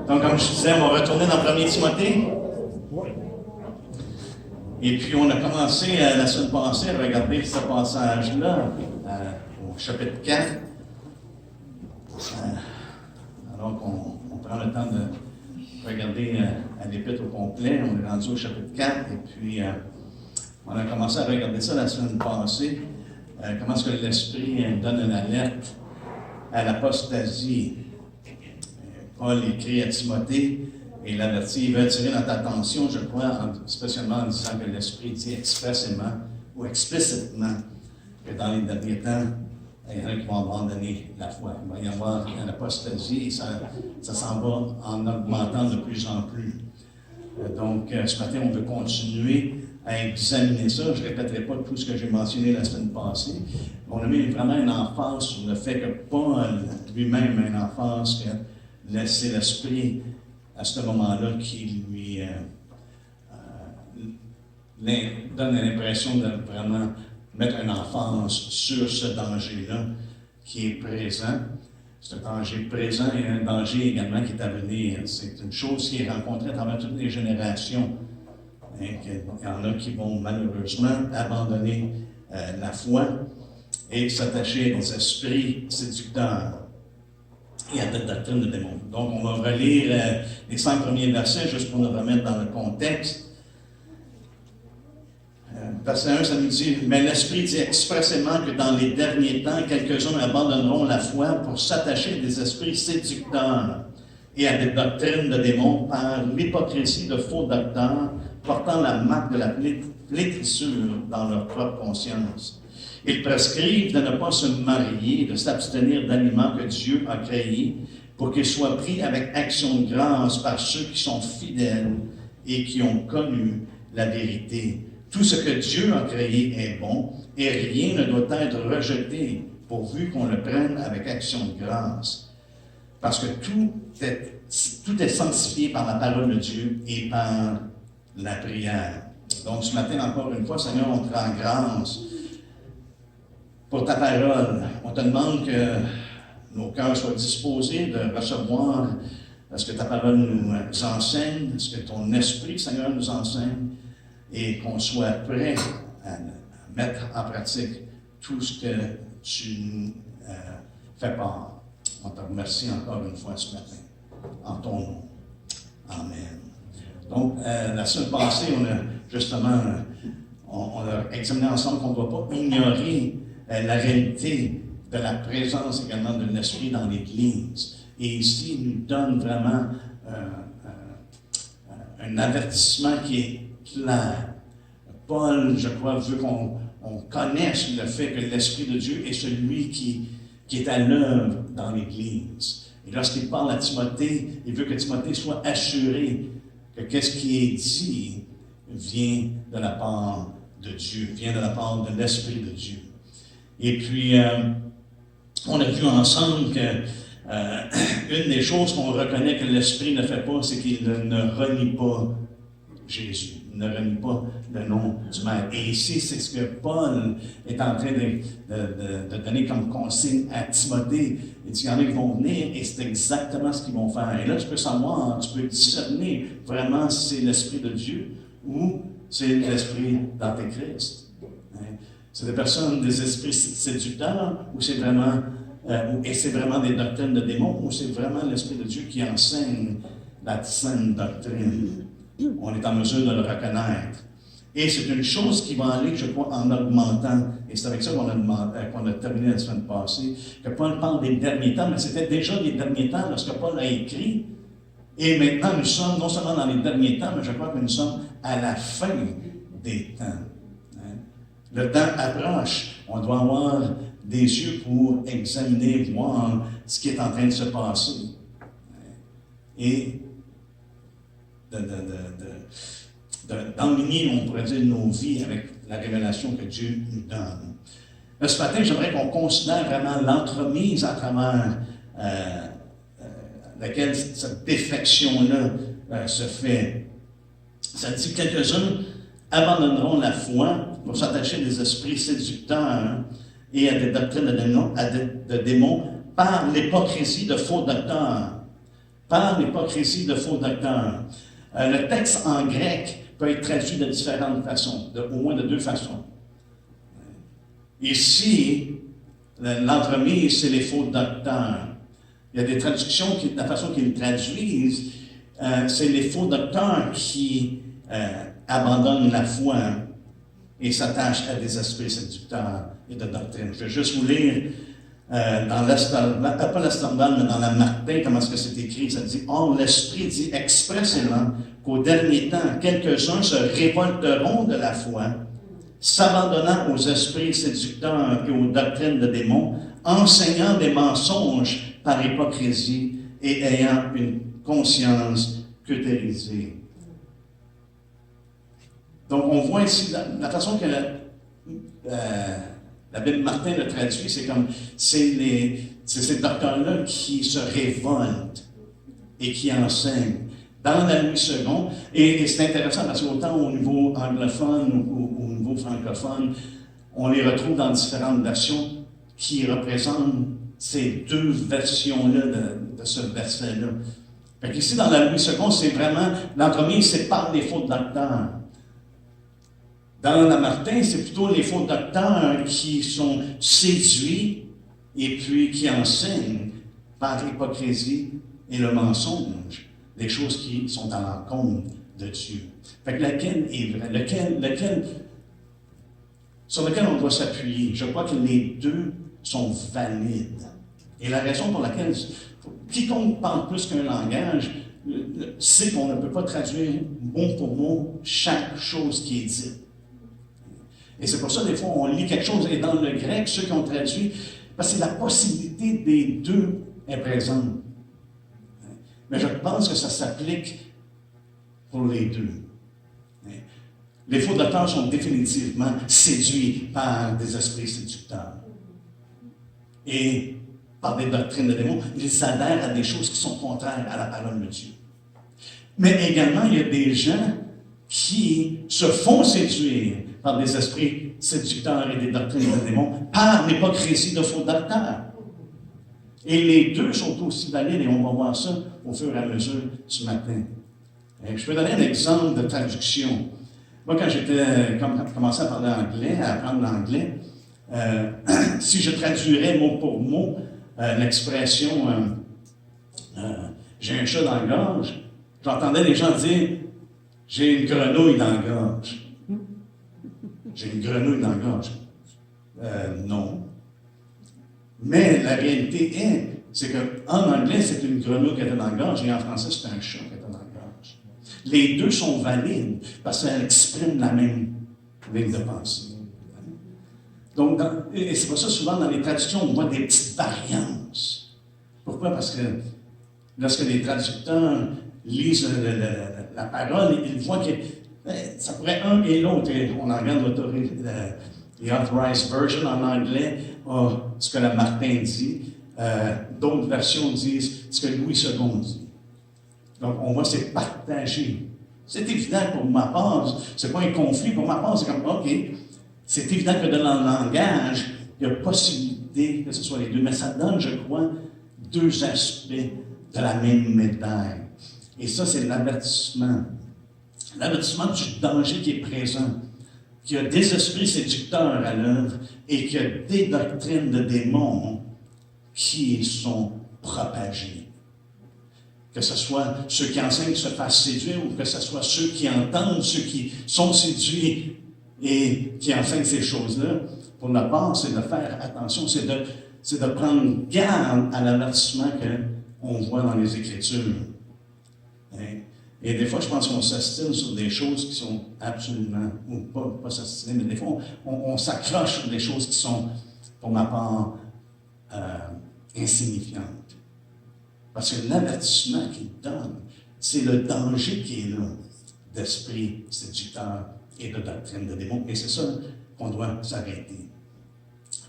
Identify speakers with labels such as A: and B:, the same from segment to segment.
A: Donc, comme je disais, on va retourner dans 1er Timothée. Et puis, on a commencé la semaine passée à regarder ce passage-là, au chapitre 4. Alors qu'on prend le temps de regarder à l'épître au complet, on est rendu au chapitre 4. Et puis, on a commencé à regarder ça la semaine passée. Comment est-ce que l'Esprit donne une alerte à l'apostasie. Paul écrit à Timothée et l'avertit, il veut attirer notre attention, je crois, spécialement en disant que l'Esprit dit expressément ou explicitement que dans les derniers temps, il y en a qui vont abandonner la foi. Il va y avoir une apostasie et ça s'en va en augmentant de plus en plus. Donc, ce matin, on veut continuer à examiner ça. Je ne répéterai pas tout ce que j'ai mentionné la semaine passée. On a mis vraiment une emphase sur le fait que Paul lui-même a une emphase que c'est l'Esprit à ce moment-là qui lui donne l'impression de vraiment mettre une emphase sur ce danger-là qui est présent. C'est un danger présent et un danger également qui est à venir. C'est une chose qui est rencontrée à travers toutes les générations. Il y en a qui vont malheureusement abandonner la foi et s'attacher à des esprits séducteurs et à des doctrines de démons. Donc, on va relire les 5 premiers versets juste pour nous remettre dans le contexte. Verset 1, ça nous dit « Mais l'Esprit dit expressément que dans les derniers temps, quelques-uns abandonneront la foi pour s'attacher à des esprits séducteurs et à des doctrines de démons par l'hypocrisie de faux docteurs portant la marque de la flétrissure dans leur propre conscience. Ils prescrivent de ne pas se marier, de s'abstenir d'aliments que Dieu a créés pour qu'ils soient pris avec action de grâce par ceux qui sont fidèles et qui ont connu la vérité. Tout ce que Dieu a créé est bon et rien ne doit être rejeté pourvu qu'on le prenne avec action de grâce. Parce que tout est sanctifié par la parole de Dieu et par la prière. Donc ce matin, encore une fois, Seigneur, on te rend grâce pour ta parole. On te demande que nos cœurs soient disposés de recevoir ce que ta parole nous enseigne, ce que ton esprit, Seigneur, nous enseigne, et qu'on soit prêt à mettre en pratique tout ce que tu nous fais part. On te remercie encore une fois ce matin, en ton nom. Amen. Donc, la semaine passée, on a justement on a examiné ensemble qu'on ne doit pas ignorer la réalité de la présence également de l'Esprit dans l'Église. Et ici, il nous donne vraiment un avertissement qui est clair. Paul, je crois, veut qu'on connaisse le fait que l'Esprit de Dieu est celui qui est à l'œuvre dans l'Église. Et lorsqu'il parle à Timothée, il veut que Timothée soit assuré que qu'est-ce qui est dit vient de la part de Dieu, vient de la part de l'Esprit de Dieu. Et puis, on a vu ensemble que une des choses qu'on reconnaît que l'Esprit ne fait pas, c'est qu'il ne renie pas Jésus, il ne renie pas le nom du Maître. Et ici, c'est ce que Paul est en train de donner comme consigne à Timothée. Il dit qu'il y en a qui vont venir et c'est exactement ce qu'ils vont faire. Et là, tu peux savoir, tu peux discerner vraiment si c'est l'Esprit de Dieu ou c'est l'Esprit d'Antéchrist. C'est des personnes, des esprits séducteurs, ou c'est vraiment, c'est vraiment des doctrines de démons, ou c'est vraiment l'Esprit de Dieu qui enseigne la saine doctrine. On est en mesure de le reconnaître. Et c'est une chose qui va aller, je crois, en augmentant. Et c'est avec ça qu'on a terminé la semaine passée, que Paul parle des derniers temps, mais c'était déjà les derniers temps lorsque Paul a écrit. Et maintenant, nous sommes non seulement dans les derniers temps, mais je crois que nous sommes à la fin des temps. Le temps approche. On doit avoir des yeux pour examiner, voir ce qui est en train de se passer. Et d'enligner, on pourrait dire, nos vies avec la révélation que Dieu nous donne. Là, ce matin, j'aimerais qu'on considère vraiment l'entremise à travers laquelle cette défection-là se fait. Ça dit que quelques-uns abandonneront la foi pour s'attacher à des esprits séducteurs et à des doctrines de démons par l'hypocrisie de faux docteurs, par l'hypocrisie de faux docteurs. Le texte en grec peut être traduit de différentes façons, au moins de deux façons. Ici, l'entremise, c'est les faux docteurs. Il y a des traductions, la façon qu'ils le traduisent, c'est les faux docteurs qui abandonnent la foi et s'attachent à des esprits séducteurs et de doctrine. Je vais juste vous lire dans pas l'Estendal, mais dans la Martin, comment est-ce que c'est écrit? Ça dit « Or, l'Esprit dit expressément qu'au dernier temps, quelques-uns se révolteront de la foi, s'abandonnant aux esprits séducteurs et aux doctrines de démons, enseignant des mensonges par hypocrisie et ayant une conscience cautérisée. » Donc, on voit ici la façon que la Bible Martin le traduit, c'est comme c'est ces docteurs-là qui se révoltent et qui enseignent dans la Louis II. Et c'est intéressant parce qu'autant au niveau anglophone ou au niveau francophone, on les retrouve dans différentes versions qui représentent ces deux versions-là de ce verset-là. Fait qu'ici, dans la Louis II, c'est vraiment l'entremise, c'est par les faux docteurs. Dans la Martin, c'est plutôt les faux docteurs qui sont séduits et puis qui enseignent par l'hypocrisie et le mensonge des choses qui sont à l'encontre de Dieu. Fait que lequel est vrai? Sur lequel on doit s'appuyer? Je crois que les deux sont valides. Et la raison pour laquelle quiconque parle plus qu'un langage sait qu'on ne peut pas traduire mot pour mot chaque chose qui est dite. Et c'est pour ça, des fois, on lit quelque chose, et dans le grec, ceux qui ont traduit, parce que la possibilité des deux est présente. Mais je pense que ça s'applique pour les deux. Les faux docteurs sont définitivement séduits par des esprits séducteurs. Et par des doctrines de démons, ils adhèrent à des choses qui sont contraires à la parole de Dieu. Mais également, il y a des gens qui se font séduire par des esprits séducteurs et des doctrines de démons, par l'hypocrisie de faux docteurs. Et les deux sont aussi valides, et on va voir ça au fur et à mesure ce matin. Et je peux donner un exemple de traduction. Moi, quand j'ai commencé à parler anglais, à apprendre l'anglais, si je traduirais mot pour mot l'expression j'ai un chat dans la gorge, j'entendais les gens dire j'ai une grenouille dans la gorge. J'ai une grenouille dans la gorge. Non. Mais la réalité c'est qu'en anglais, c'est une grenouille qui était dans la gorge, et en français, c'est un chat qui était dans la gorge. Les deux sont valides, parce qu'elles expriment la même ligne de pensée. Donc, et c'est pour ça, souvent, dans les traductions, on voit des petites variances. Pourquoi? Parce que lorsque les traducteurs lisent la parole, ils voient que ça pourrait un et l'autre. On en regarde l'Authorized Version en anglais, ce que la Martin dit. D'autres versions disent ce que Louis II dit. Donc, on voit c'est partagé. C'est évident pour ma part, c'est pas un conflit. Pour ma part, c'est comme, OK, c'est évident que dans le langage, il y a possibilité que ce soit les deux. Mais ça donne, je crois, deux aspects de la même médaille. Et ça, c'est l'avertissement. L'avertissement du danger qui est présent, qu'il y a des esprits séducteurs à l'œuvre et qu'il y a des doctrines de démons qui sont propagés. Que ce soit ceux qui enseignent se fassent séduire ou que ce soit ceux qui entendent, ceux qui sont séduits et qui enseignent ces choses-là. Pour notre part, c'est de faire attention, c'est de prendre garde à l'avertissement qu'on voit dans les Écritures. Et des fois, je pense qu'on s'astine sur des choses qui sont absolument, ou pas s'astiner, mais des fois, on s'accroche sur des choses qui sont, pour ma part, insignifiantes. Parce que l'avertissement qu'il donne, c'est le danger qui est là, d'esprit séducteur et de doctrine de démons. Et c'est ça qu'on doit s'arrêter.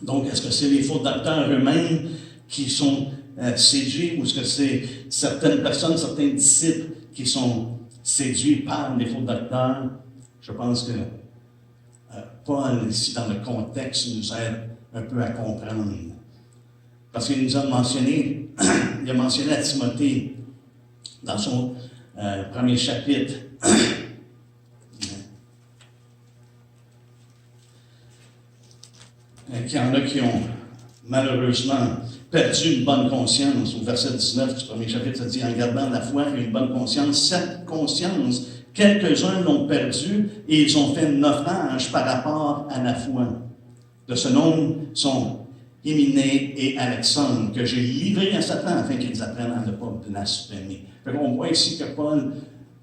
A: Donc, est-ce que c'est les faux docteurs eux-mêmes qui sont séduits, ou est-ce que c'est certaines personnes, certains disciples qui sont séduits par les faux docteurs? Je pense que Paul, ici, dans le contexte, nous aide un peu à comprendre. Parce qu'il nous a mentionné, il a mentionné à Timothée dans son premier chapitre. Qu'il y en a qui ont malheureusement perdu une bonne conscience. Au verset 19 du premier chapitre, ça dit « En gardant la foi et une bonne conscience, cette conscience, quelques-uns l'ont perdue et ils ont fait naufrage par rapport à la foi. De ce nombre sont Hyménée et Alexandre, que j'ai livrés à Satan afin qu'ils apprennent à ne pas blasphémer. » On voit ici que Paul,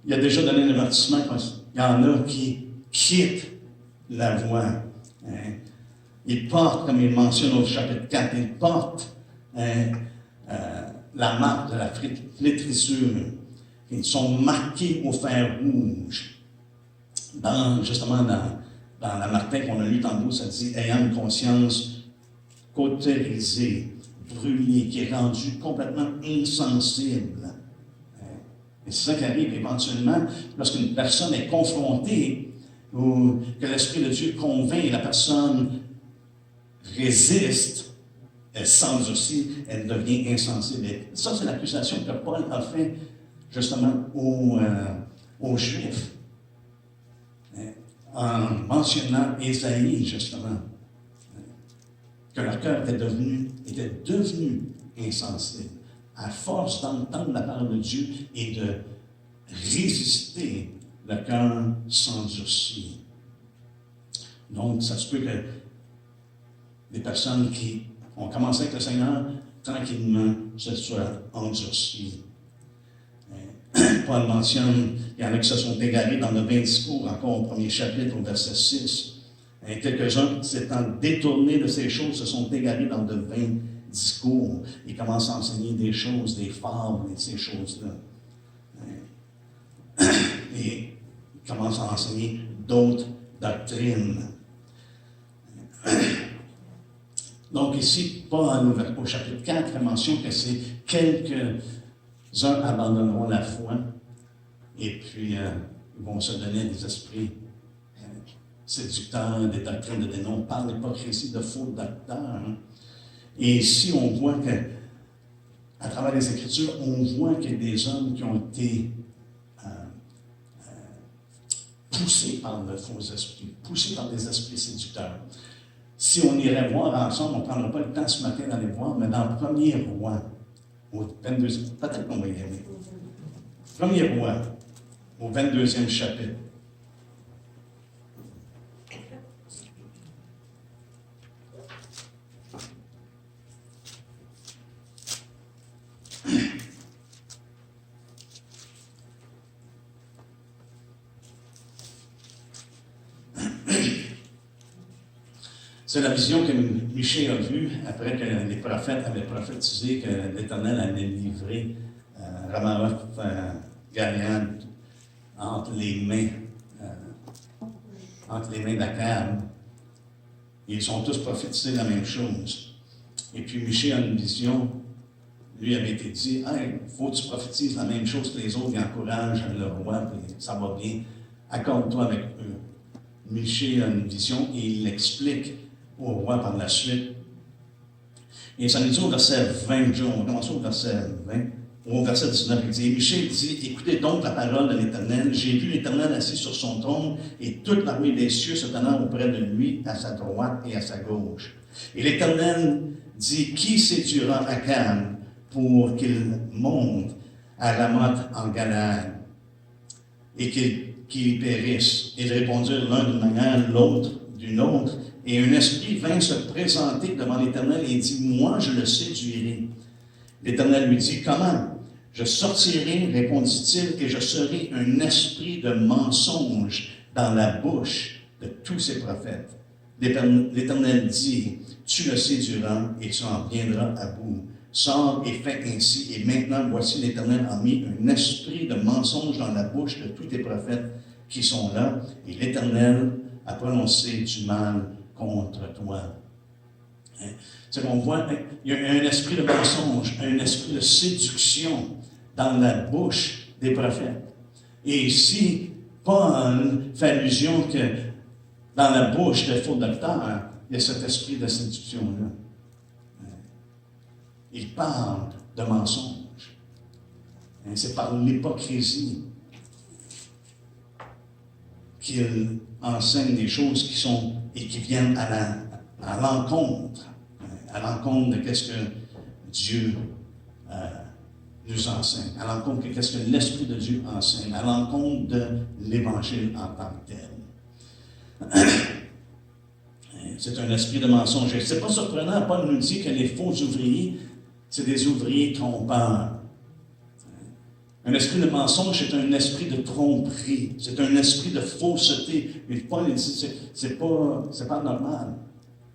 A: il a déjà donné un avertissement. Il y en a qui quittent la voie. Hein. Ils portent, comme il mentionne au chapitre 4, ils portent la marque de la flétrissure. Ils sont marqués au fer rouge. Justement, dans la Martin qu'on a lu tantôt, ça dit « ayant une conscience cautérisée, brûlée, qui est rendue complètement insensible. » Et c'est ça qui arrive éventuellement lorsqu'une personne est confrontée ou que l'Esprit de Dieu convainc et la personne résiste, elle s'endurcit, elle devient insensible. Et ça, c'est l'accusation que Paul a fait justement aux Juifs, en mentionnant Ésaïe, justement, que leur cœur était devenu insensible, à force d'entendre la parole de Dieu et de résister, le cœur s'endurcit. Donc, ça se peut que des personnes qui ont commencé avec le Seigneur, tranquillement, se soient endurcies. Paul mentionne, il y en a qui se sont égarés dans le 20 discours, encore au premier chapitre, au verset 6. Quelques-uns s'étant détournés de ces choses se sont égarés dans de vains discours. Ils commencent à enseigner des choses, des fables et ces choses-là. Et ils commencent à enseigner d'autres doctrines. Donc ici, Paul, au chapitre 4, fait mention que c'est quelques-uns abandonneront la foi et puis ils vont se donner des esprits séducteurs, des doctrines de dénom, par l'hypocrisie de faux docteurs. Hein. Et ici, on voit que, à travers les Écritures, on voit qu'il y a des hommes qui ont été poussés par de faux esprits, poussés par des esprits séducteurs. Si on irait voir ensemble, on ne prendra pas le temps ce matin d'aller voir, mais dans le premier roi, au 22e, peut-être qu'on va y aller. Premier roi, au 22e chapitre. C'est la vision que Michée a vue après que les prophètes avaient prophétisé que l'Éternel allait livrer Ramaoth Galiad entre les mains d'Akab. Ils ont tous prophétisé la même chose. Et puis Michée a une vision, lui avait été dit, hey, faut que tu prophétises la même chose que les autres, et encourage le roi, puis ça va bien, accorde-toi avec eux. Michée a une vision et il l'explique au roi par la suite. Et ça nous dit au verset 20, on commence au verset 20, au verset 19, il dit, et Michée dit, écoutez donc la parole de l'Éternel, j'ai vu l'Éternel assis sur son trône, et toute l'armée des cieux se tenant auprès de lui, à sa droite et à sa gauche. Et l'Éternel dit, qui séduira Akab pour qu'il monte à Ramoth en Galaad, et qu'il périsse? Ils répondirent l'un d'une manière, l'autre d'une autre. Et un esprit vint se présenter devant l'Éternel et dit, moi je le séduirai. L'Éternel lui dit, comment? Je sortirai, répondit-il, et je serai un esprit de mensonge dans la bouche de tous ses prophètes. L'Éternel dit, tu le séduiras et tu en viendras à bout. Sors et fais ainsi, et maintenant voici l'Éternel a mis un esprit de mensonge dans la bouche de tous tes prophètes qui sont là, et l'Éternel a prononcé du mal contre toi. Hein? C'est qu'on voit, il y a un esprit de mensonge, un esprit de séduction dans la bouche des prophètes. Et ici, Paul fait allusion que dans la bouche des faux docteurs, il y a cet esprit de séduction-là. Il parle de mensonge. Hein, c'est par l'hypocrisie qu'il enseigne des choses qui sont et qui viennent à l'encontre, à l'encontre de ce que Dieu nous enseigne, à l'encontre de ce que l'Esprit de Dieu enseigne, à l'encontre de l'Évangile en tant que tel. C'est un esprit de mensonge. Ce n'est pas surprenant, Paul nous dit que les faux ouvriers, c'est des ouvriers trompeurs. Un esprit de mensonge, c'est un esprit de tromperie, c'est un esprit de fausseté. Et Paul dit, c'est pas normal.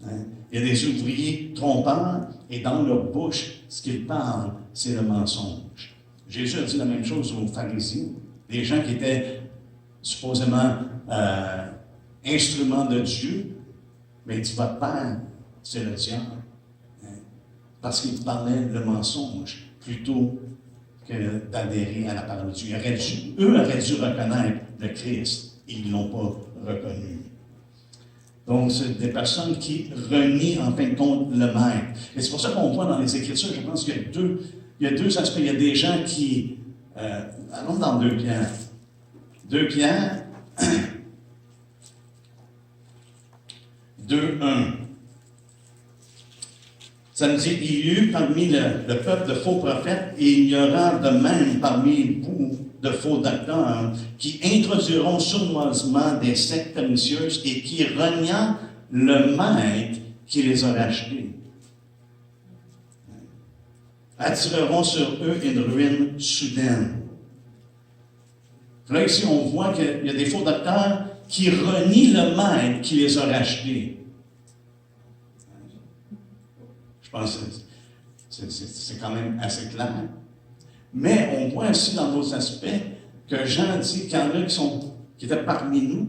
A: Hein? Il y a des ouvriers trompeurs, et dans leur bouche, ce qu'ils parlent, c'est le mensonge. Jésus a dit la même chose aux pharisiens, des gens qui étaient supposément instruments de Dieu, mais il dit, votre père, c'est le diable. Hein? Parce qu'il parlait le mensonge, plutôt que d'adhérer à la parole de Dieu. Eux auraient dû reconnaître le Christ. Ils ne l'ont pas reconnu. Donc, c'est des personnes qui renient en fin de compte le Maître. Et c'est pour ça qu'on voit dans les Écritures, je pense qu'il y a deux aspects. Il y a des gens qui... allons dans 2 Pierre. 2 Pierre 2:1. Ça nous dit, il y eut parmi le peuple de faux prophètes, et il y aura de même parmi vous de faux docteurs qui introduiront sournoisement des sectes pernicieuses et qui, reniant le Maître qui les a rachetés, attireront sur eux une ruine soudaine. Là, ici, on voit qu'il y a des faux docteurs qui renient le Maître qui les a rachetés. Je pense que c'est quand même assez clair. Mais on voit aussi dans d'autres aspects que Jean dit qu'il y en a qui étaient parmi nous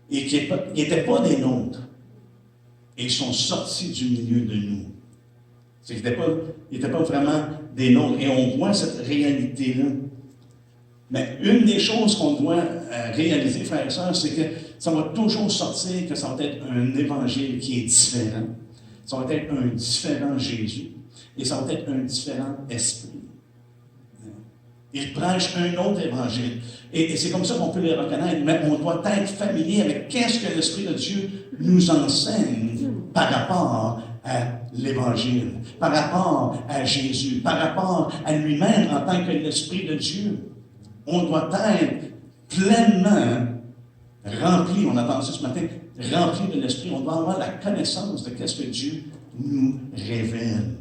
A: et qui n'étaient pas des nôtres. Et ils sont sortis du milieu de nous. Ils n'étaient pas vraiment des nôtres. Et on voit cette réalité-là. Mais une des choses qu'on doit réaliser, frères et sœurs, c'est que ça va toujours sortir que ça va être un évangile qui est différent. Ça va être un différent Jésus et ça va être un différent esprit. Il prêche un autre évangile. Et c'est comme ça qu'on peut les reconnaître, mais on doit être familier avec qu'est-ce que l'Esprit de Dieu nous enseigne par rapport à l'Évangile, par rapport à Jésus, par rapport à lui-même en tant que l'Esprit de Dieu. On doit être pleinement rempli, on a entendu ça ce matin, rempli de l'Esprit. On doit avoir la connaissance de ce que Dieu nous révèle.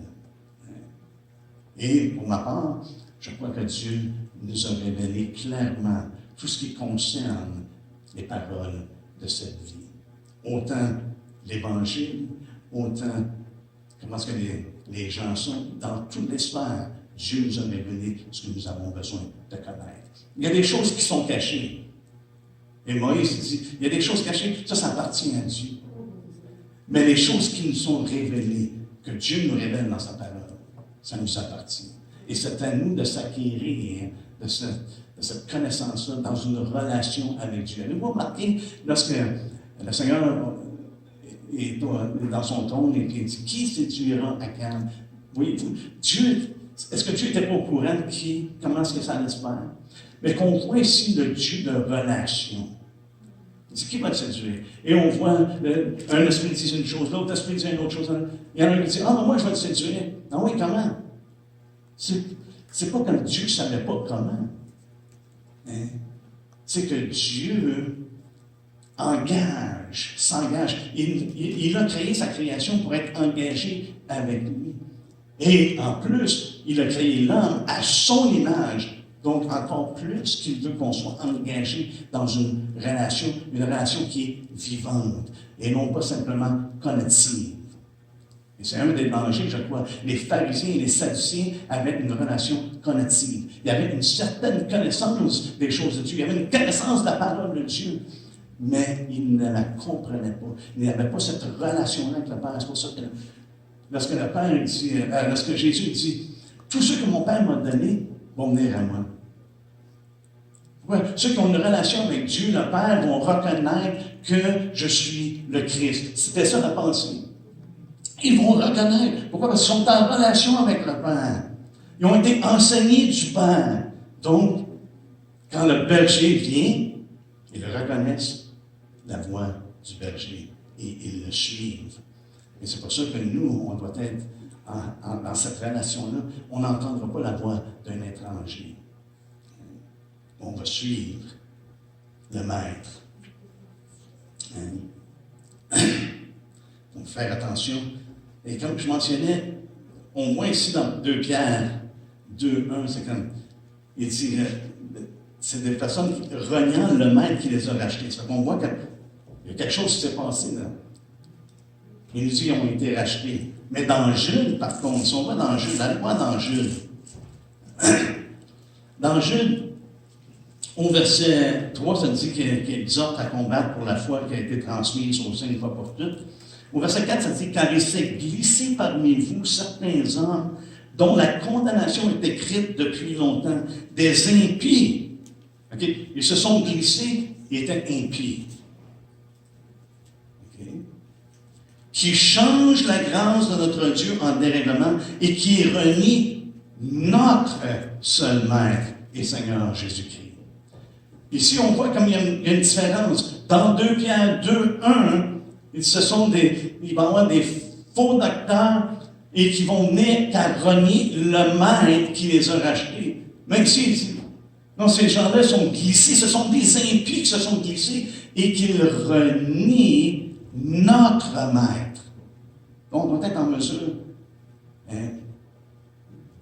A: Et pour ma part, je crois que Dieu nous a révélé clairement tout ce qui concerne les paroles de cette vie. Autant l'Évangile, autant comment est-ce que les gens sont dans toutes les sphères. Dieu nous a révélé ce que nous avons besoin de connaître. Il y a des choses qui sont cachées. Et Moïse dit, il y a des choses cachées, ça appartient à Dieu. Mais les choses qui nous sont révélées, que Dieu nous révèle dans sa parole, ça nous appartient. Et c'est à nous de s'acquérir de cette connaissance-là dans une relation avec Dieu. Avez-vous remarqué, lorsque le Seigneur est dans son trône et qu'il dit, qui séduira Akab? Oui, Dieu, est-ce que Dieu n'était pas au courant de comment est-ce que ça allait se faire? Mais qu'on voit ici le Dieu de relation. Il dit, qui va te séduire? Et on voit un esprit dit une chose, l'autre esprit dit une autre chose. Il y en a un qui dit, ah, mais moi je vais te séduire. Ah oui, comment? C'est pas comme Dieu ne savait pas comment. Hein? C'est que Dieu s'engage. Il a créé sa création pour être engagé avec lui. Et en plus, il a créé l'homme à son image. Donc, encore plus qu'il veut qu'on soit engagé dans une relation qui est vivante et non pas simplement cognitive. Et c'est un des dangers, je crois. Les pharisiens et les sadducéens avaient une relation cognitive. Il y avait une certaine connaissance des choses de Dieu. Il y avait une connaissance de la parole de Dieu. Mais ils ne la comprenaient pas. Ils n'avaient pas cette relation-là avec le Père. C'est pour ça que lorsque Jésus dit, tous ceux que mon Père m'a donnés vont venir à moi. Ouais, ceux qui ont une relation avec Dieu, le Père, vont reconnaître que je suis le Christ. C'était ça la pensée. Ils vont reconnaître. Pourquoi? Parce qu'ils sont en relation avec le Père. Ils ont été enseignés du Père. Donc, quand le berger vient, ils reconnaissent la voix du berger et ils le suivent. Et c'est pour ça que nous, on doit être dans cette relation-là, on n'entendra pas la voix d'un étranger. On va suivre le maître. Donc, faire attention. Et comme je mentionnais, au moins ici dans 2 Pierre 2:1, c'est comme, il dit, c'est des personnes reniant le maître qui les a rachetés. Ça fait qu'on voit qu'il y a quelque chose qui s'est passé là. Il nous dit qu'ils ont été rachetés. Mais dans Jude, par contre, si on va dans Jude, allez voir dans Jude. Dans Jude, au verset 3, ça dit qu'il exhorte à combattre pour la foi qui a été transmise aux saints une fois pour toutes. Au verset 4, ça dit « Car il s'est glissé parmi vous certains hommes dont la condamnation est écrite depuis longtemps, des impies. » Okay? Ils se sont glissés, ils étaient impies. Okay? Qui changent la grâce de notre Dieu en dérèglement et qui renient notre seul Maître et Seigneur Jésus-Christ. Ici, on voit comme il y a une différence. Dans 2 Pierre 2:1, il va y avoir des faux docteurs et qui vont venir qu'à renier le Maître qui les a rachetés. Même si, non, ces gens-là sont glissés, ce sont des impies qui se sont glissés et qu'ils renient notre Maître. Donc, on doit être en mesure,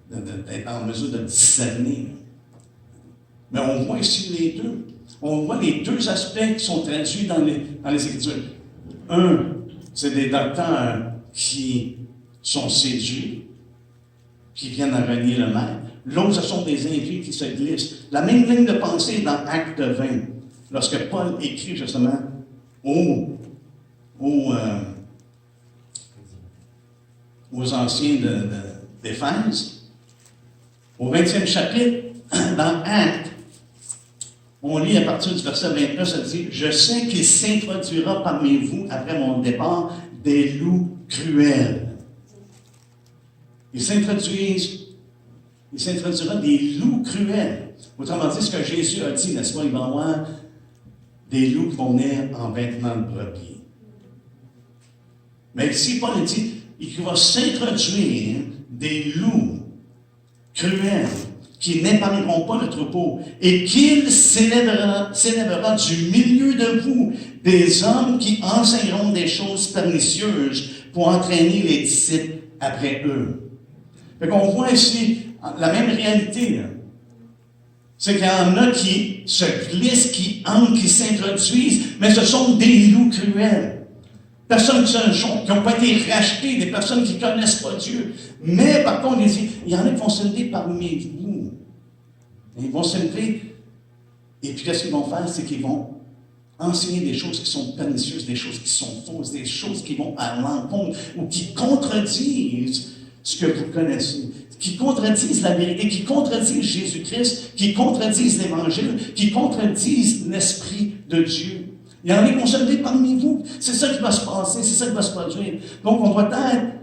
A: d'être en mesure de discerner. Mais on voit ici les deux. On voit les deux aspects qui sont traduits dans les Écritures. Un, c'est des docteurs qui sont séduits, qui viennent à renier le Maître. L'autre, ce sont des impies qui se glissent. La même ligne de pensée dans Acte 20, lorsque Paul écrit justement aux anciens d'Éphèse, au 20e chapitre, dans Acte, on lit à partir du verset 29, ça dit « Je sais qu'il s'introduira parmi vous, après mon départ, des loups cruels. » Il s'introduira des loups cruels. Autrement dit, ce que Jésus a dit, n'est-ce pas, il va y avoir des loups qui vont venir en vêtements de brebis. Mais ici, Paul dit qu'il va s'introduire des loups cruels qui n'épargneront pas le troupeau, et qu'il s'élèvera du milieu de vous des hommes qui enseigneront des choses pernicieuses pour entraîner les disciples après eux. Fait qu'on voit ici la même réalité. C'est qu'il y en a qui se glissent, qui entrent, qui s'introduisent, mais ce sont des loups cruels. Personnes qui n'ont pas été rachetées, des personnes qui ne connaissent pas Dieu. Mais par contre, il y en a qui vont se lever parmi vous. Ils vont se lever, et puis qu'est-ce qu'ils vont faire? C'est qu'ils vont enseigner des choses qui sont pernicieuses, des choses qui sont fausses, des choses qui vont à l'encontre, ou qui contredisent ce que vous connaissez, qui contredisent la vérité, qui contredisent Jésus-Christ, qui contredisent l'Évangile, qui contredisent l'Esprit de Dieu. Il y en a qui vont se lever parmi vous. C'est ça qui va se passer, c'est ça qui va se produire. Donc, on doit être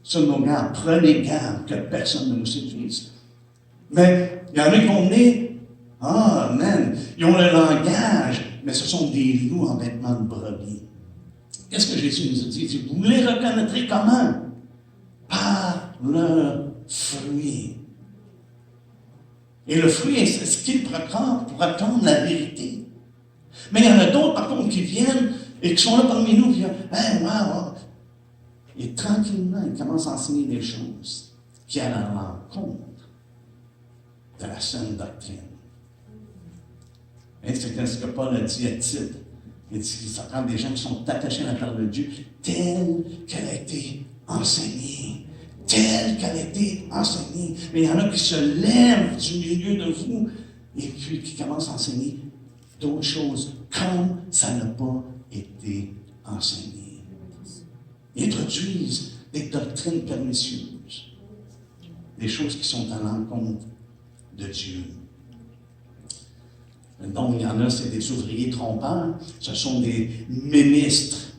A: sur nos gardes. Prenez garde que personne ne nous séduise. Mais il y en a qui vont venir, ils ont le langage, mais ce sont des loups en vêtements de brebis. Qu'est-ce que Jésus nous a dit? Il dit, vous les reconnaîtrez comment? Par leur fruit. Et le fruit, c'est ce qu'il proclame la vérité. Mais il y en a d'autres, par contre, qui viennent et qui sont là parmi nous, qui disent, et tranquillement, ils commencent à enseigner des choses qui allaient à l'encontre de la saine doctrine. Et c'est ce que Paul a dit à Tite. Il dit qu'il s'attend des gens qui sont attachés à la parole de Dieu telle qu'elle a été enseignée. Telle qu'elle a été enseignée. Mais il y en a qui se lèvent du milieu de vous et puis qui commencent à enseigner d'autres choses comme ça n'a pas été enseigné. Ils introduisent des doctrines pernicieuses, des choses qui sont à l'encontre de Dieu. Donc, il y en a, c'est des ouvriers trompeurs, ce sont des ministres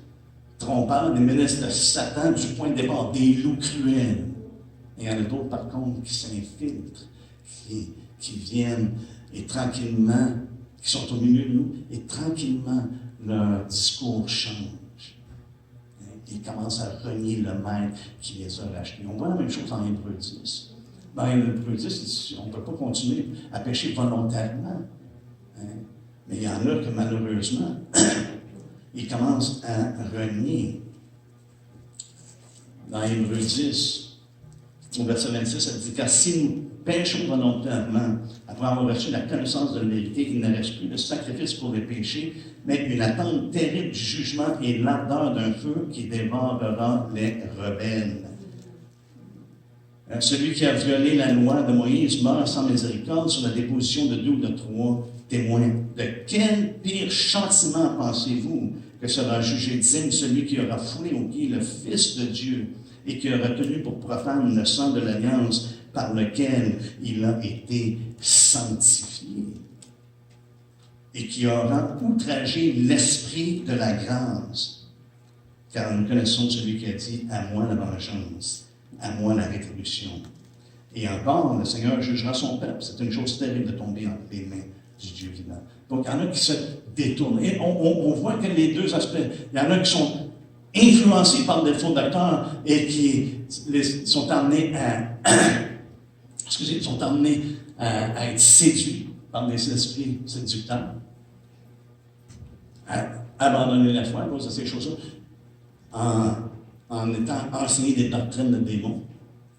A: trompeurs, des ministres de Satan du point de départ, des loups cruels. Et il y en a d'autres, par contre, qui s'infiltrent, qui viennent et tranquillement, qui sont au milieu de nous, et tranquillement, leur discours change. Ils commencent à renier le maître qui les a rachetés. On voit la même chose dans Hébreux 10. Dans Hébreux 10, on ne peut pas continuer à pécher volontairement. Mais il y en a que malheureusement, ils commencent à renier. Dans Hébreux 10, au verset 26, ça dit « Car si nous péchons volontairement, après avoir reçu la connaissance de la vérité, il ne reste plus de sacrifice pour les péchés, mais une attente terrible du jugement et l'ardeur d'un feu qui dévorera les rebelles. » Celui qui a violé la loi de Moïse meurt sans miséricorde sur la déposition de 2 ou de 3 témoins. De quel pire châtiment pensez-vous que sera jugé digne celui qui aura foulé au pied le Fils de Dieu et qui aura tenu pour profane le sang de l'alliance par lequel il a été sanctifié et qui aura outragé l'esprit de la grâce? Car nous connaissons celui qui a dit « À moi la vengeance, à moi la rétribution. » Et encore, le Seigneur jugera son peuple. C'est une chose terrible de tomber entre les mains du Dieu vivant. Donc, il y en a qui se détournent. Et on voit que les deux aspects, il y en a qui sont influencés par des faux docteurs et qui sont amenés à être séduits par des esprits séducteurs, à abandonner la foi à cause de ces choses-là, en étant enseignés des doctrines de démons,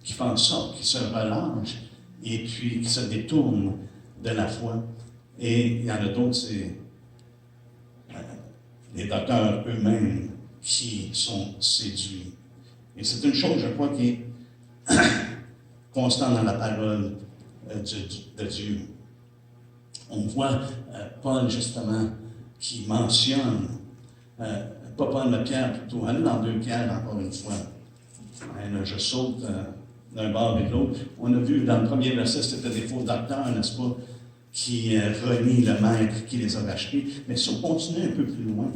A: qui font en sorte qu'ils se relâchent et puis qui se détournent de la foi. Et il y en a d'autres, c'est les docteurs eux-mêmes qui sont séduits. Et c'est une chose, je crois, qui est constante dans la parole de Dieu. On voit Paul, justement, qui mentionne, pas Paul, mais Pierre plutôt. Allez dans 2 Pierre, encore une fois. Et là, je saute d'un bord et de l'autre. On a vu dans le premier verset, c'était des faux docteurs, n'est-ce pas, qui renient le maître qui les a rachetés. Mais si on continue un peu plus loin,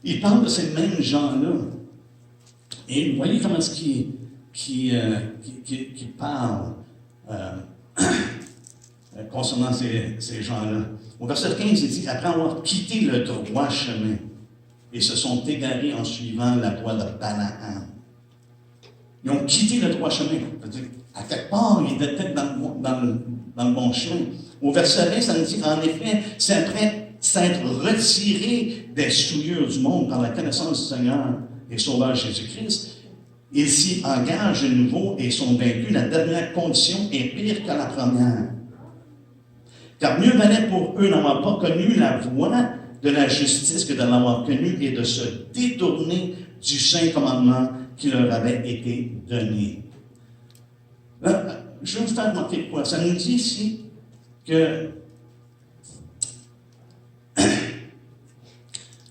A: il parle de ces mêmes gens-là. Et vous voyez comment est-ce qu'il parle concernant ces gens-là. Au verset 15, il dit « Après avoir quitté le droit chemin, ils se sont égarés en suivant la voie de Balaam. » Ils ont quitté le droit chemin. C'est-à-dire, à quelque part, ils étaient peut-être dans le bon chemin. Au verset 20, ça nous dit, en effet, c'est après s'être retiré des souillures du monde par la connaissance du Seigneur et Sauveur Jésus-Christ, ils s'y engagent de nouveau et sont vaincus. La dernière condition est pire que la première. Car mieux valait pour eux n'avoir pas connu la voie de la justice que de l'avoir connue et de se détourner du saint commandement qui leur avait été donné. Là, je vais vous faire remarquer quoi? Ça nous dit ici que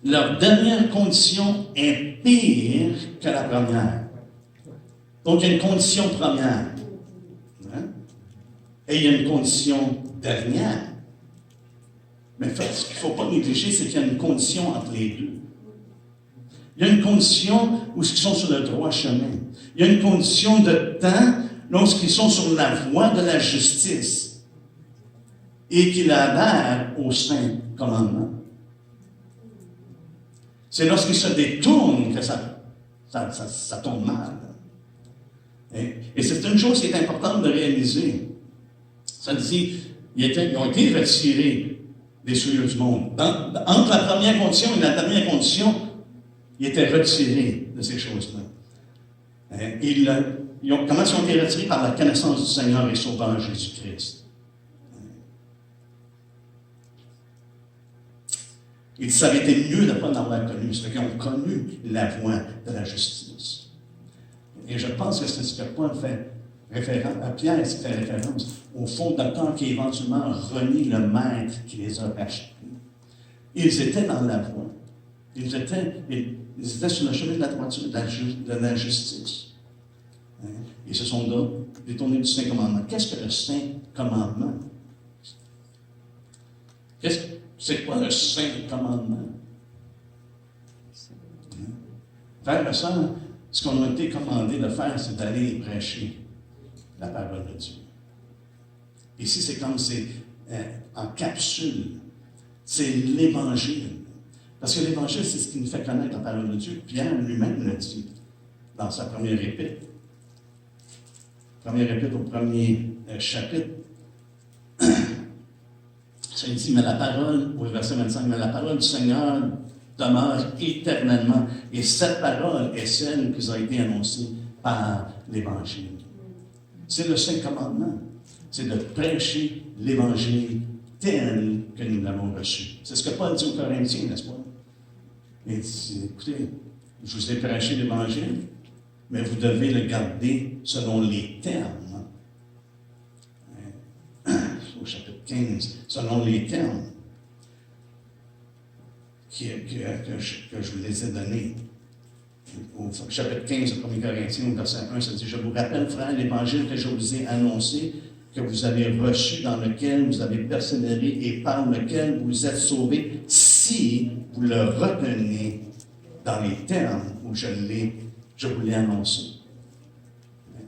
A: leur dernière condition est pire que la première. Donc, il y a une condition première. Hein? Et il y a une condition dernière. Mais ce qu'il ne faut pas négliger, c'est qu'il y a une condition entre les deux. Il y a une condition où ils sont sur le droit chemin. Il y a une condition de temps lorsqu'ils sont sur la voie de la justice et qu'ils adhèrent au saint commandement. C'est lorsqu'ils se détournent que ça tombe mal. Et c'est une chose qui est importante de réaliser. Ça dit, ils ont été retirés des souillures du monde. Entre la première condition et la dernière condition, ils étaient retirés de ces choses-là. Comment ils ont été retirés? Par la connaissance du Seigneur et Sauveur Jésus-Christ. Ça aurait été mieux de ne pas l'avoir connu. C'est qu'ils ont connu la voie de la justice. Et je pense que c'est ce que Paul fait référence, à Pierre fait référence au fondateur qui éventuellement renie le maître qui les a rachetés. Ils étaient dans la voie. Ils étaient sur le chemin de la droiture, de la justice. Ils se sont détournés du Saint Commandement. Qu'est-ce que le Saint Commandement? C'est quoi le Saint Commandement? Frères et sœurs, Ce qu'on a été commandé de faire, c'est d'aller prêcher la parole de Dieu. Ici, c'est comme c'est en capsule. C'est l'Évangile. Parce que l'Évangile, c'est ce qui nous fait connaître la parole de Dieu. Pierre lui-même l'a dit dans sa première épître. Première épître au premier chapitre. Ça dit, mais la parole, au verset 25, mais la parole du Seigneur demeure éternellement. Et cette parole est celle qui a été annoncée par l'Évangile. C'est le Saint commandement. C'est de prêcher l'Évangile tel que nous l'avons reçu. C'est ce que Paul dit aux Corinthiens, n'est-ce pas? Il dit, écoutez, je vous ai prêché l'Évangile, mais vous devez le garder selon les termes. Au chapitre 15, selon les termes que je vous les ai donnés. Au chapitre 15 de 1 Corinthiens, au verset 1, ça dit, je vous rappelle, frères, l'Évangile que je vous ai annoncé, que vous avez reçu, dans lequel vous avez persévéré et par lequel vous êtes sauvés, si vous le retenez dans les termes où je vous l'ai annoncé.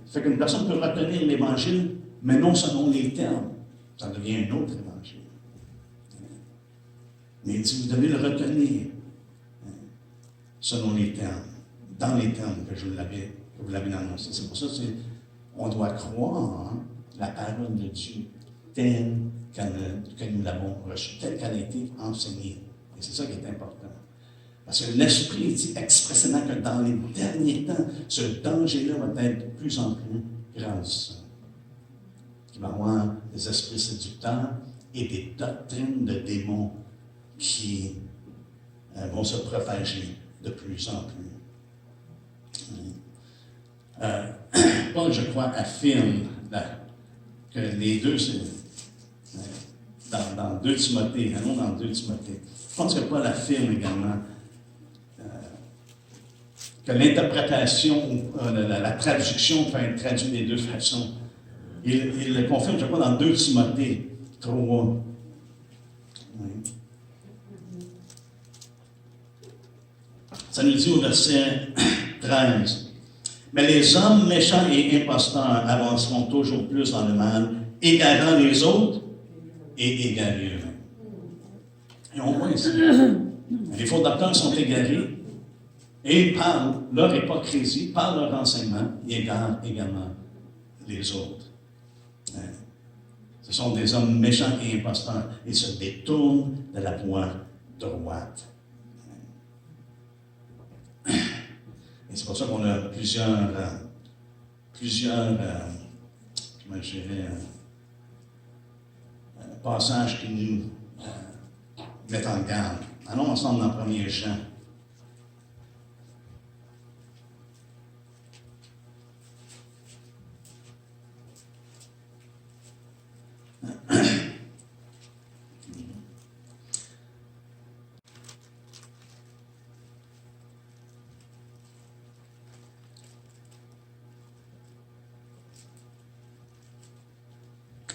A: Ça fait qu'une personne peut retenir l'Évangile, mais non selon les termes. Ça devient un autre Évangile. Mais il dit, vous devez le retenir selon les termes, dans les termes que vous l'avez annoncé. C'est pour ça qu'on doit croire la parole de Dieu telle que nous l'avons reçue, telle qu'elle a été enseignée. Et c'est ça qui est important. Parce que l'Esprit dit expressément que dans les derniers temps, ce danger-là va être de plus en plus grandissant. Il va y avoir des esprits séducteurs et des doctrines de démons qui vont se propager de plus en plus. Paul, je crois, affirme que les deux, c'est dans 2 Timothée, allons dans 2 Timothée. Je pense que Paul affirme également que l'interprétation, la traduction peut être traduite des deux façons. Il le confirme, je crois, dans 2 Timothée 3. Oui. Ça nous dit au verset 13. Mais les hommes méchants et imposteurs avanceront toujours plus dans le mal, égarant les autres et égarés eux-mêmes. Et on voit ici, les faux docteurs sont égarés et par leur hypocrisie, par leur enseignement, ils égarent également les autres. Ce sont des hommes méchants et imposteurs. Ils se détournent de la voie droite. Et c'est pour ça qu'on a plusieurs comment je dirais, passages qui nous mettent en garde. Allons ensemble dans 1er Jean.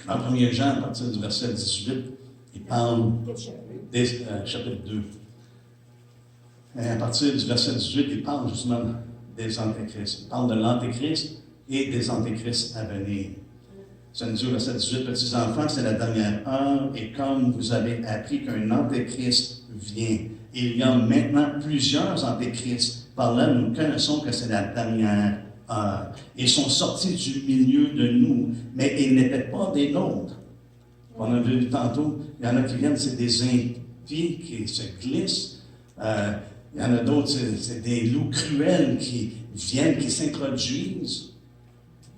A: Dans 1er Jean, à partir du verset 18, il parle des chapitre 2. Et à partir du verset 18, il parle justement des antéchrists. Il parle de l'antéchrist et des antéchrists à venir. Ça nous dit au verset 18, petits enfants, c'est la dernière heure, et comme vous avez appris qu'un antéchrist vient, il y a maintenant plusieurs antéchrists. Par là, nous connaissons que c'est la dernière heure. Ils sont sortis du milieu de nous, mais ils n'étaient pas des nôtres. On a vu tantôt, il y en a qui viennent, c'est des impies qui se glissent. Il y en a d'autres, c'est des loups cruels qui viennent, qui s'introduisent.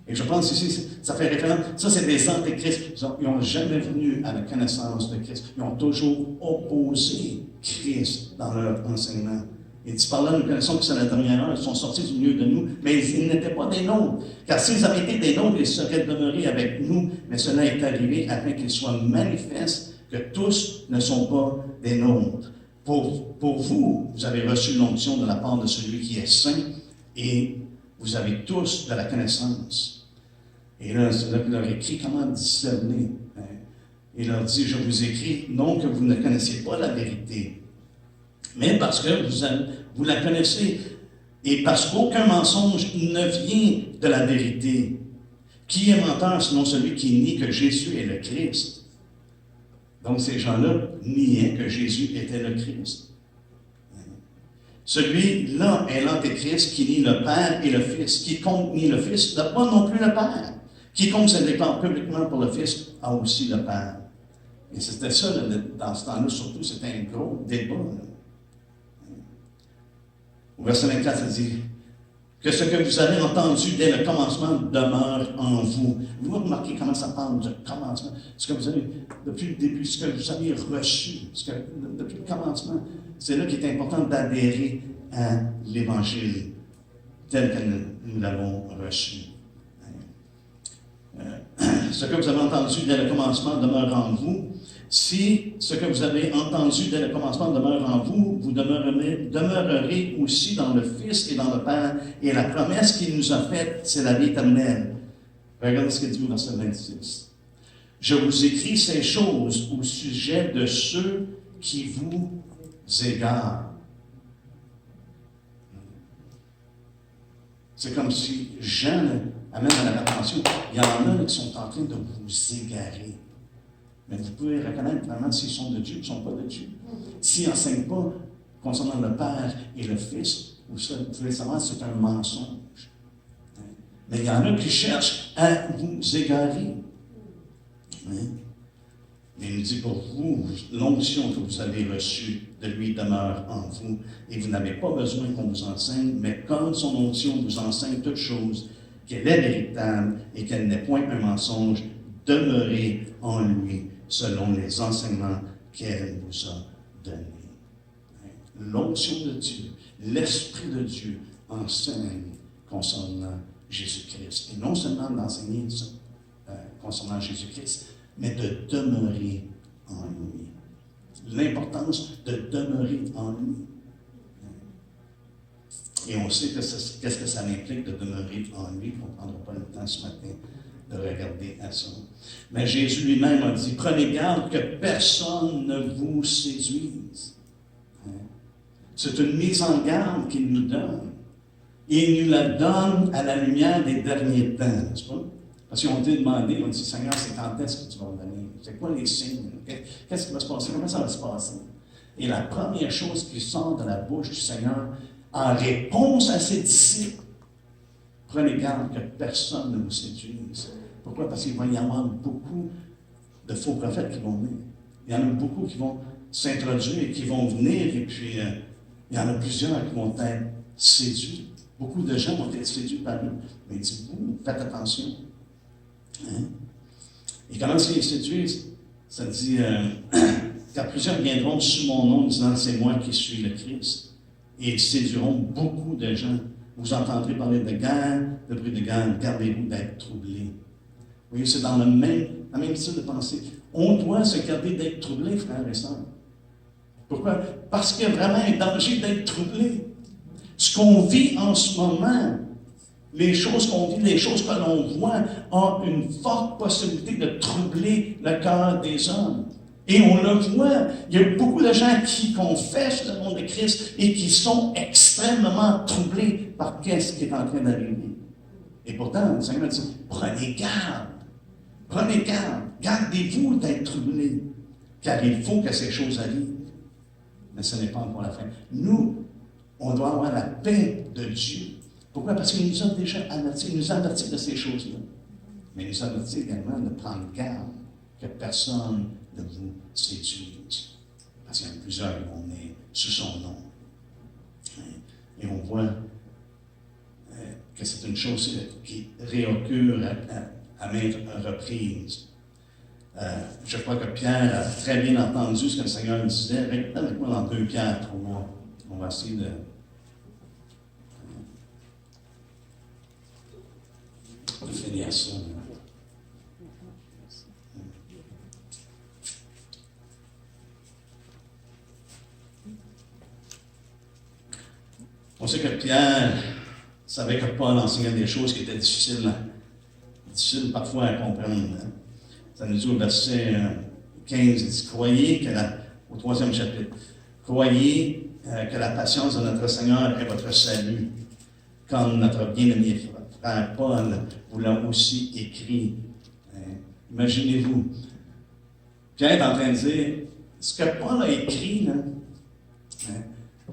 A: Et je pense ici, ça fait référence, ça c'est des antéchrists. Ils n'ont jamais venu à la connaissance de Christ. Ils ont toujours opposé Christ dans leur enseignement. Et dit par là, nous connaissons que c'est la dernière heure, ils sont sortis du milieu de nous, mais ils n'étaient pas des nôtres. Car s'ils avaient été des nôtres, ils seraient demeurés avec nous, mais cela est arrivé afin qu'il soit manifeste que tous ne sont pas des nôtres. Pour vous, vous avez reçu l'onction de la part de celui qui est saint, et vous avez tous de la connaissance. Et là, c'est là qu'il leur écrit comment discerner. Il leur dit, je vous écris, non que vous ne connaissiez pas la vérité, mais parce que vous la connaissez, Et parce qu'aucun mensonge ne vient de la vérité. Qui est menteur sinon celui qui nie que Jésus est le Christ? Donc ces gens-là niaient que Jésus était le Christ. Celui-là est l'Antéchrist qui nie le Père et le Fils. Quiconque nie le Fils n'a pas non plus le Père. Quiconque se déclare publiquement pour le Fils a aussi le Père. Et c'était ça, là, dans ce temps-là, surtout, c'était un gros débat. Là. Au verset 24, ça dit que ce que vous avez entendu dès le commencement demeure en vous. Vous remarquez comment ça parle du commencement. Ce que vous avez, depuis le début, ce que vous avez reçu, depuis le commencement, c'est là qu'il est important d'adhérer à l'Évangile tel que nous l'avons reçu. Ce que vous avez entendu dès le commencement demeure en vous. Si ce que vous avez entendu dès le commencement demeure en vous, vous demeurerez aussi dans le Fils et dans le Père. Et la promesse qu'il nous a faite, c'est la vie éternelle. Regardez ce qu'il dit au verset 26. Je vous écris ces choses au sujet de ceux qui vous égarent. C'est comme si Jean amène à la rétention. Il y en a qui sont en train de vous égarer. Mais vous pouvez reconnaître vraiment s'ils sont de Dieu ou ne sont pas de Dieu. S'ils n'enseignent pas concernant le Père et le Fils, vous pouvez savoir que c'est un mensonge. Mais il y en a qui cherchent à vous égarer. Mais il nous dit pour vous, l'onction que vous avez reçue de lui demeure en vous, et vous n'avez pas besoin qu'on vous enseigne, mais comme son onction vous enseigne toutes choses, qu'elle est véritable et qu'elle n'est point un mensonge, demeurez en lui, selon les enseignements qu'elle vous a donnés. L'onction de Dieu, l'Esprit de Dieu enseigne concernant Jésus-Christ. Et non seulement d'enseigner ça concernant Jésus-Christ, mais de demeurer en lui. L'importance de demeurer en lui. Et on sait qu'est-ce que ça implique de demeurer en lui. On ne prendra pas le temps ce matin de regarder à ça. Mais Jésus lui-même a dit, prenez garde que personne ne vous séduise. C'est une mise en garde qu'il nous donne. Et il nous la donne à la lumière des derniers temps, n'est-ce pas? Parce qu'on t'a demandé, on dit, Seigneur, c'est quand est-ce que tu vas revenir? C'est quoi les signes? Qu'est-ce qui va se passer? Comment ça va se passer? Et la première chose qui sort de la bouche du Seigneur, en réponse à ses disciples, prenez garde que personne ne vous séduise. Pourquoi? Parce qu'il va y avoir beaucoup de faux prophètes qui vont venir. Il y en a beaucoup qui vont s'introduire et qui vont venir, et puis il y en a plusieurs qui vont être séduits. Beaucoup de gens vont être séduits par eux. Mais il dit, vous, faites attention. Hein? Et comment est-ce qu'ils séduisent? Ça dit, car plusieurs viendront sous mon nom, disant, c'est moi qui suis le Christ. Et ils séduiront beaucoup de gens. Vous entendrez parler de guerre, de bruit de guerre, gardez-vous d'être troublés. Vous voyez, c'est dans la même style de pensée. On doit se garder d'être troublés, frères et sœurs. Pourquoi? Parce qu'il y a vraiment un danger d'être troublé. Ce qu'on vit en ce moment, les choses qu'on vit, les choses que l'on voit, ont une forte possibilité de troubler le cœur des hommes. Et on le voit, il y a beaucoup de gens qui confessent le nom de Christ et qui sont extrêmement troublés par ce qui est en train d'arriver. Et pourtant, le Seigneur dit, prenez garde, gardez-vous d'être troublés, car il faut que ces choses arrivent. Mais ce n'est pas encore la fin. Nous, on doit avoir la paix de Dieu. Pourquoi? Parce qu'il nous a déjà avertis, il nous a avertis de ces choses-là. Mais il nous a avertis également de prendre garde que personne ne vous séduise. Parce qu'il y en a plusieurs qui vont venir sous son nom. Et on voit que c'est une chose qui réoccure à maintes reprises. Je crois que Pierre a très bien entendu ce que le Seigneur disait. Répétez avec moi dans 2 Pierre 3. On va essayer de finir ça. On sait que Pierre savait que Paul enseignait des choses qui étaient difficiles parfois à comprendre. Ça nous dit au verset 15, il dit, croyez au 3e chapitre, croyez que la patience de notre Seigneur est votre salut. comme notre bien-aimé frère Paul vous l'a aussi écrit. Hein? Imaginez-vous, Pierre est en train de dire, ce que Paul a écrit, là, hein,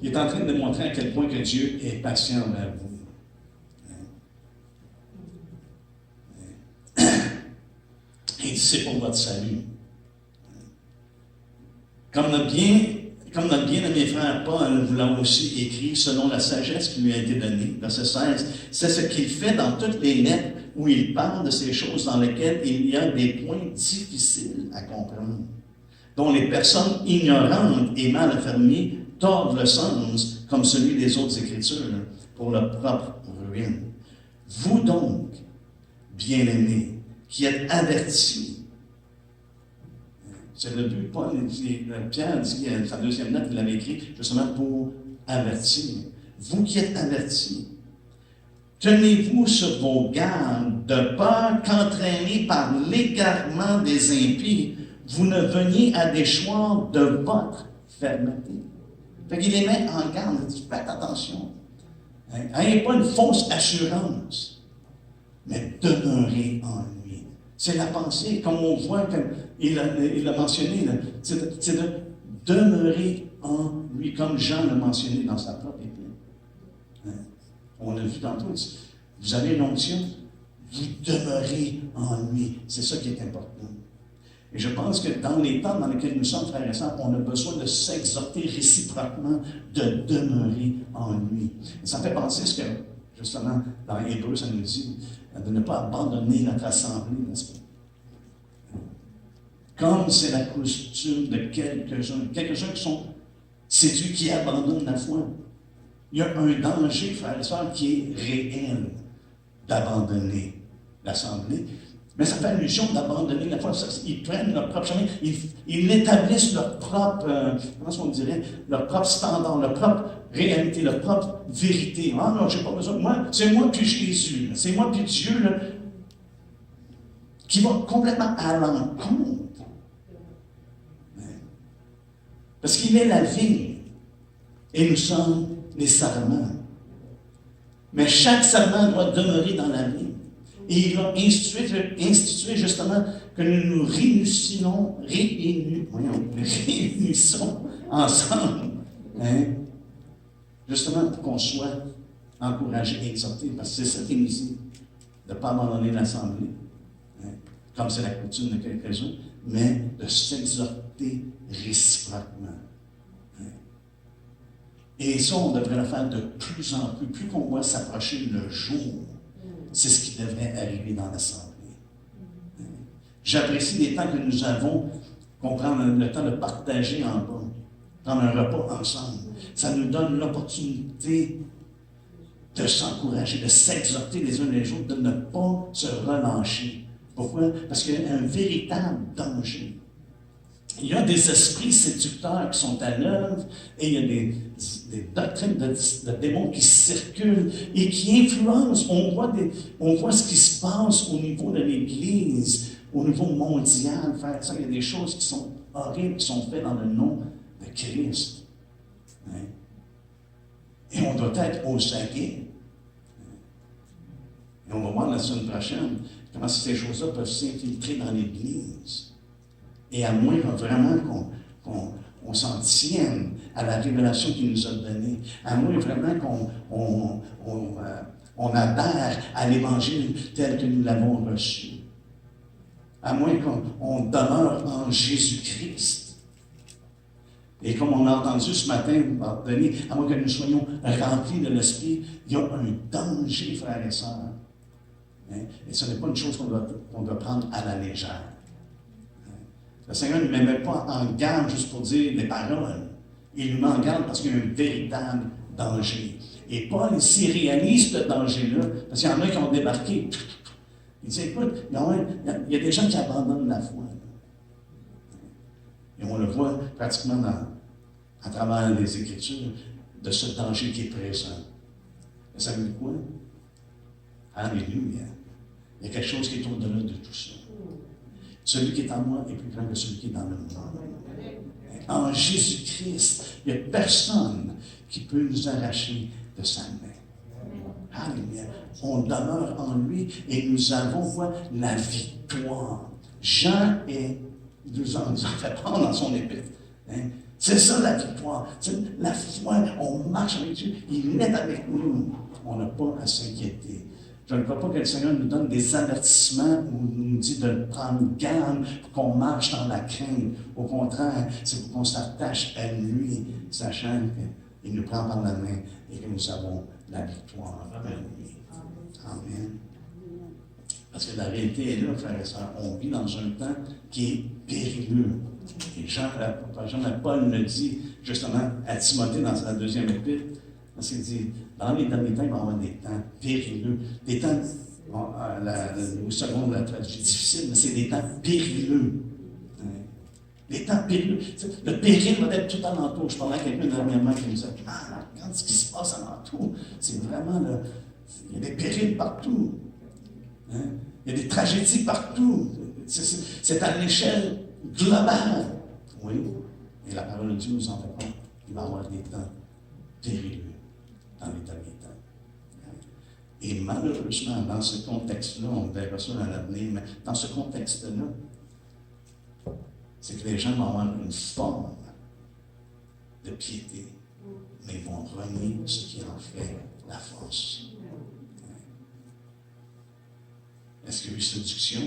A: il est en train de montrer à quel point que Dieu est patient envers vous. Et c'est pour votre salut. Comme notre bien-aimé frère Paul vous l'a aussi écrit, selon la sagesse qui lui a été donnée, verset 16, c'est ce qu'il fait dans toutes les lettres où il parle de ces choses dans lesquelles il y a des points difficiles à comprendre, dont les personnes ignorantes et mal affermies tordent le sens, comme celui des autres Écritures, pour leur propre ruine. Vous donc, bien-aimés, qui êtes avertis. C'est le but, Pierre dit, sa deuxième lettre, il l'avait écrit justement pour avertir. Vous qui êtes avertis, tenez-vous sur vos gardes, de peur qu'entraînés par l'égarement des impies, vous ne veniez à déchoir de votre fermeté. Fait qu'il les met en garde, il dit, faites attention. N'ayez pas une fausse assurance, mais demeurez en lui. C'est la pensée, comme on voit, comme il l'a mentionné, c'est de demeurer en lui, comme Jean l'a mentionné dans sa propre épître. On l'a vu tantôt, vous avez une onction, vous demeurez en lui. C'est ça qui est important. Et je pense que dans les temps dans lesquels nous sommes, frères et sœurs, on a besoin de s'exhorter réciproquement, de demeurer en lui. Et ça fait penser ce que, justement, dans Hébreu, ça nous dit, de ne pas abandonner notre assemblée, n'est-ce pas? Comme c'est la coutume de quelques-uns qui sont séduits, qui abandonnent la foi. Il y a un danger, frères et sœurs, qui est réel d'abandonner l'assemblée. Mais ça fait allusion d'abandonner la foi. Ils prennent leur propre chemin, ils établissent leur propre, comment est-ce qu'on dirait, leur propre standard, leur propre réalité, leur propre vérité. Ah non, j'ai pas besoin. Moi, c'est moi puis Jésus. C'est moi puis Dieu là, qui va complètement à l'encontre. Parce qu'il est la vie. Et nous sommes les sarments. Mais chaque sarment doit demeurer dans la vie. Et il a institué justement que nous nous réunissons ensemble, hein, justement pour qu'on soit encouragés et exhortés, parce que c'est ça qui nous dit, de ne pas abandonner l'assemblée, hein, comme c'est la coutume de quelques-uns, mais de s'exhorter réciproquement. Hein. Et ça, on devrait le faire de plus en plus, plus qu'on voit s'approcher le jour. C'est ce qui devrait arriver dans l'assemblée. J'apprécie les temps que nous avons, qu'on prend le temps de partager en bas, prendre un repas ensemble. Ça nous donne l'opportunité de s'encourager, de s'exhorter les uns les autres, de ne pas se relâcher. Pourquoi? Parce qu'il y a un véritable danger. Il y a des esprits séducteurs qui sont à l'œuvre et il y a des doctrines de démons qui circulent et qui influencent. On voit ce qui se passe au niveau de l'Église, au niveau mondial. Frère, ça, il y a des choses qui sont horribles, qui sont faites dans le nom de Christ. Hein? Et on doit être au saguet. Et on va voir la semaine prochaine comment ces choses-là peuvent s'infiltrer dans l'Église. Et à moins vraiment qu'on s'en tienne à la révélation qu'il nous a donnée, à moins vraiment qu'on adhère à l'Évangile tel que nous l'avons reçu, à moins qu'on demeure en Jésus-Christ. Et comme on a entendu ce matin, Denis, à moins que nous soyons remplis de l'Esprit, il y a un danger, frères et sœurs. Hein? Et ce n'est pas une chose qu'on doit prendre à la légère. Le Seigneur ne nous met pas en garde juste pour dire des paroles. Il nous met en garde parce qu'il y a un véritable danger. Et Paul ici réalise ce danger-là, parce qu'il y en a qui ont débarqué. Il dit, écoute, il y a des gens qui abandonnent la foi. Et on le voit pratiquement à travers les Écritures de ce danger qui est présent. Mais ça veut dire quoi? Alléluia. Il y a quelque chose qui est au-delà de tout ça. Celui qui est en moi est plus grand que celui qui est dans le monde. En Jésus-Christ, il n'y a personne qui peut nous arracher de sa main. Alléluia. On demeure en lui et nous avons quoi? La victoire. Jean nous en fait part dans son épître. Hein? C'est ça la victoire. C'est la foi, on marche avec Dieu, il est avec nous. On n'a pas à s'inquiéter. Je ne crois pas que le Seigneur nous donne des avertissements ou nous dit de prendre garde pour qu'on marche dans la crainte. Au contraire, c'est pour qu'on s'attache à lui, sachant qu'il nous prend par la main et que nous avons la victoire en lui. Amen. Parce que la réalité est là, frères et sœurs. On vit dans un temps qui est périlleux. Et Paul le dit justement à Timothée dans sa deuxième épître. Parce qu'il dit, dans les derniers temps, il va y avoir des temps périlleux. Des temps, au second, la traduction difficile, mais c'est des temps périlleux. Des temps périlleux. Le péril va être tout alentour. Je parlais à quelqu'un dernièrement qui me disait, regarde ce qui se passe alentour. C'est vraiment là. Il y a des périls partout. Hein? Il y a des tragédies partout. C'est à l'échelle globale. Oui. Et la parole de Dieu nous en répond. Il va y avoir des temps périlleux dans les derniers temps. Et malheureusement, dans ce contexte-là, on verra ça dans l'avenir, mais dans ce contexte-là, c'est que les gens vont avoir une forme de piété, mais ils vont renier ce qui en fait la force. Est-ce qu'il y a eu séduction?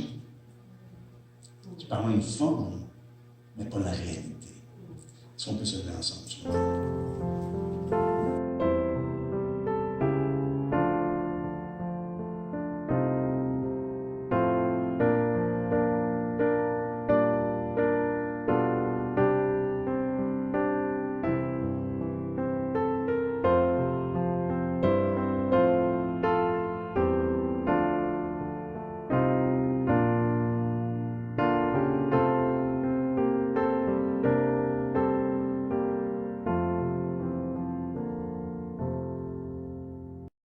A: Tu peux avoir une forme, mais pas la réalité. Est-ce qu'on peut se lever ensemble?